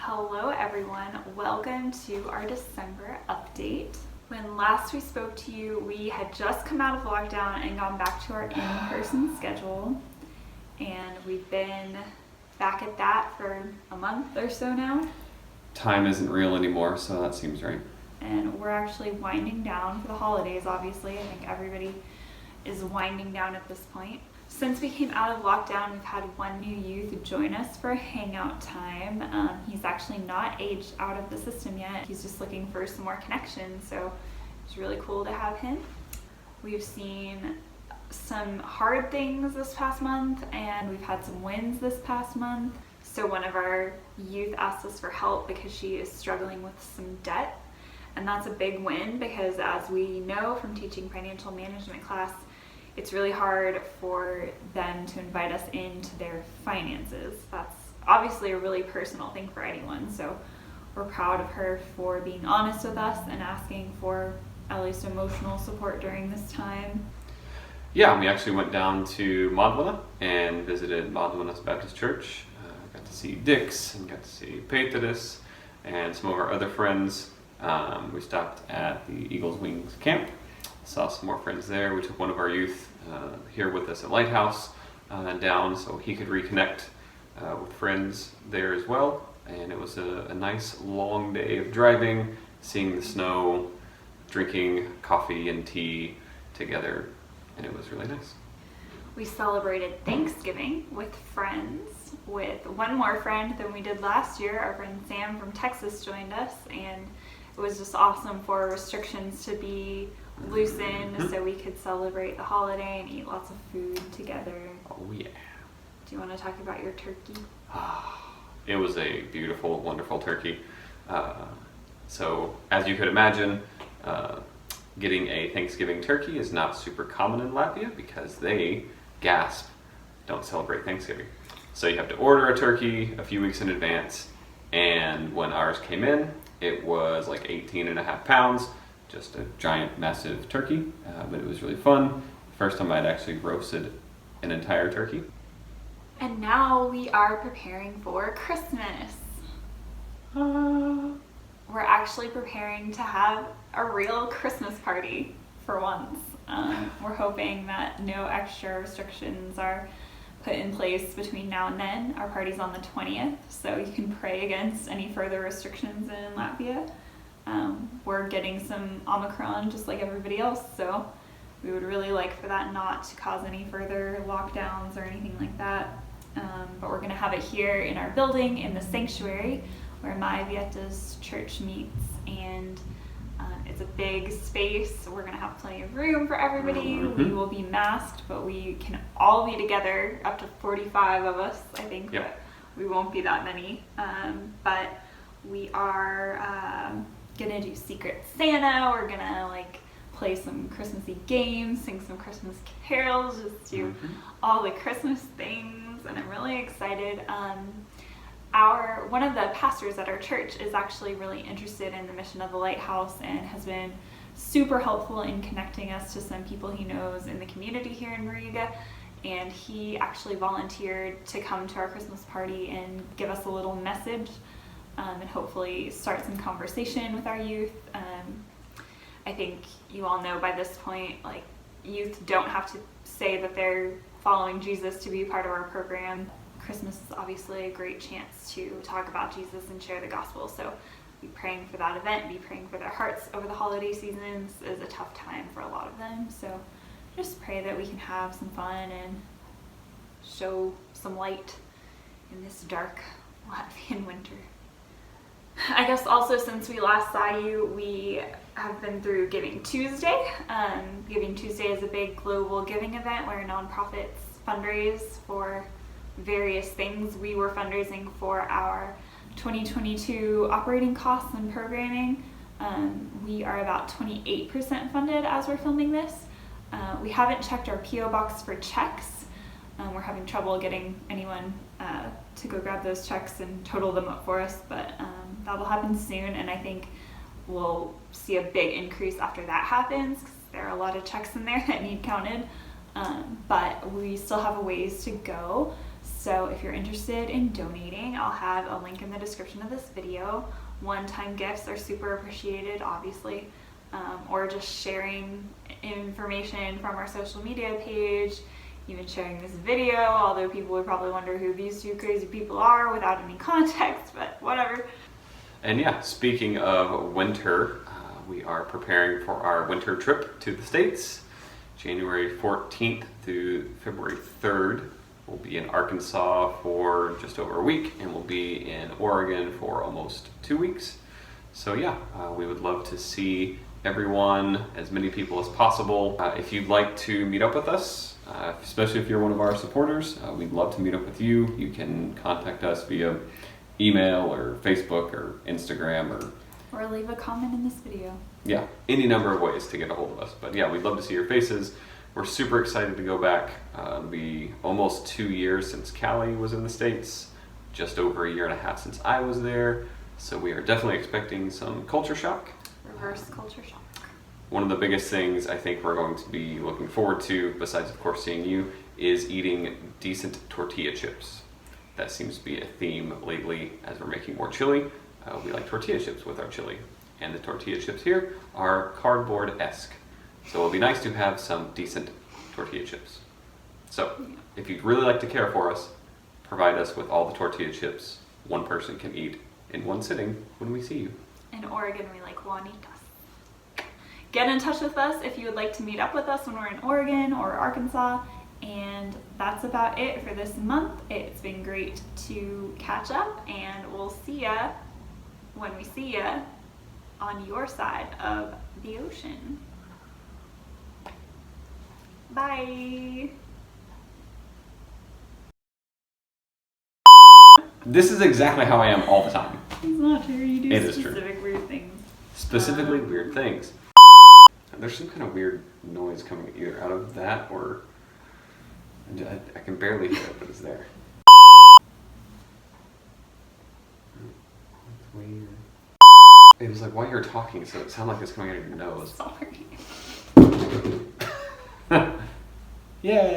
Hello everyone, welcome to our December update. When last we spoke to you, we had just come out of lockdown and gone back to our in-person schedule, and we've been back at that for a month or so now. Time isn't real anymore, so that seems right. And we're actually winding down for the holidays, obviously. I think everybody is winding down at this point. Since we came out of lockdown, we've had one new youth join us for a hangout time. He's actually not aged out of the system yet. He's just looking for some more connection, so it's really cool to have him. We've seen some hard things this past month, and we've had some wins this past month. So one of our youth asked us for help because she is struggling with some debt, and that's a big win because, as we know from teaching financial management class, it's really hard for them to invite us into their finances. That's obviously a really personal thing for anyone, so we're proud of her for being honest with us and asking for at least emotional support during this time. Yeah, we actually went down to Magdalena and visited Magdalena's Baptist Church. Got to see Dix and got to see Petrus and some of our other friends. We stopped at the Eagles Wings camp. Saw some more friends there. We took one of our youth here with us at Lighthouse down so he could reconnect with friends there as well. And it was a nice long day of driving, seeing the snow, drinking coffee and tea together, and it was really nice. We celebrated Thanksgiving with friends, with one more friend than we did last year. Our friend Sam from Texas joined us, and it was just awesome for restrictions to be loosened so we could celebrate the holiday and eat lots of food together. Oh yeah. Do you want to talk about your turkey? It was a beautiful, wonderful turkey. So as you could imagine, getting a Thanksgiving turkey is not super common in Latvia because they, don't celebrate Thanksgiving. So you have to order a turkey a few weeks in advance, and when ours came in, it was like 18.5 pounds. Just a giant, massive turkey, but it was really fun. First time I'd actually roasted an entire turkey. And now we are preparing for Christmas. We're actually preparing to have a real Christmas party for once. We're hoping that no extra restrictions are put in place between now and then. Our party's on the 20th, so you can pray against any further restrictions in Latvia. We're getting some Omicron just like everybody else, so we would really like for that not to cause any further lockdowns or anything like that. But we're going to have it here in our building in the sanctuary where my Vieta's church meets, and it's a big space. We're going to have plenty of room for everybody. We will be masked, but we can all be together, up to 45 of us, I think. Yep. But we won't be that many. But we are gonna do Secret Santa. We're gonna play some Christmassy games, sing some Christmas carols, just do all the Christmas things, and I'm really excited. One of the pastors at our church is actually really interested in the mission of the Lighthouse and has been super helpful in connecting us to some people he knows in the community here in Riga, and he actually volunteered to come to our Christmas party and give us a little message and hopefully start some conversation with our youth. I think you all know by this point, youth don't have to say that they're following Jesus to be a part of our program. Christmas is obviously a great chance to talk about Jesus and share the gospel, so be praying for that event, be praying for their hearts over the holiday seasons. Is a tough time for a lot of them, so just pray that we can have some fun and show some light in this dark Latvian winter. I guess also, since we last saw you, we have been through Giving Tuesday. Giving Tuesday is a big global giving event where nonprofits fundraise for various things. We were fundraising for our 2022 operating costs and programming. We are about 28% funded as we're filming this. We haven't checked our P.O. box for checks. We're having trouble getting anyone to go grab those checks and total them up for us, but that'll happen soon, and I think we'll see a big increase after that happens because there are a lot of checks in there that need counted. But we still have a ways to go. So if you're interested in donating, I'll have a link in the description of this video. One-time gifts are super appreciated, obviously, or just sharing information from our social media page, even sharing this video, although people would probably wonder who these two crazy people are without any context, but whatever. And yeah, speaking of winter, we are preparing for our winter trip to the States. January 14th through February 3rd. We'll be in Arkansas for just over a week, and we'll be in Oregon for almost 2 weeks. So yeah, we would love to see everyone, as many people as possible. If you'd like to meet up with us, especially if you're one of our supporters, we'd love to meet up with you. You can contact us via email or Facebook or Instagram or leave a comment in this video. Yeah, any number of ways to get a hold of us. But yeah, we'd love to see your faces. We're super excited to go back. It'll be almost 2 years since Callie was in the States, just over 1.5 years since I was there. So we are definitely expecting some culture shock. Reverse culture shock. One of the biggest things I think we're going to be looking forward to, besides of course seeing you, is eating decent tortilla chips. That seems to be a theme lately as we're making more chili. We like tortilla chips with our chili. And the tortilla chips here are cardboard-esque. So it'll be nice to have some decent tortilla chips. So if you'd really like to care for us, provide us with all the tortilla chips one person can eat in one sitting when we see you. In Oregon, we like Juanitas. Get in touch with us if you would like to meet up with us when we're in Oregon or Arkansas. And that's about it for this month. It's been great to catch up, and we'll see ya when we see ya on your side of the ocean. Bye. This is exactly how I am all the time. It's not true. You do It is specific weird things. Specifically weird things. There's some kind of weird noise coming either out of that or I can barely hear it, but it's there. It's weird. It was like while you were talking, so it sounded like it's coming out of your nose. Sorry. Yay!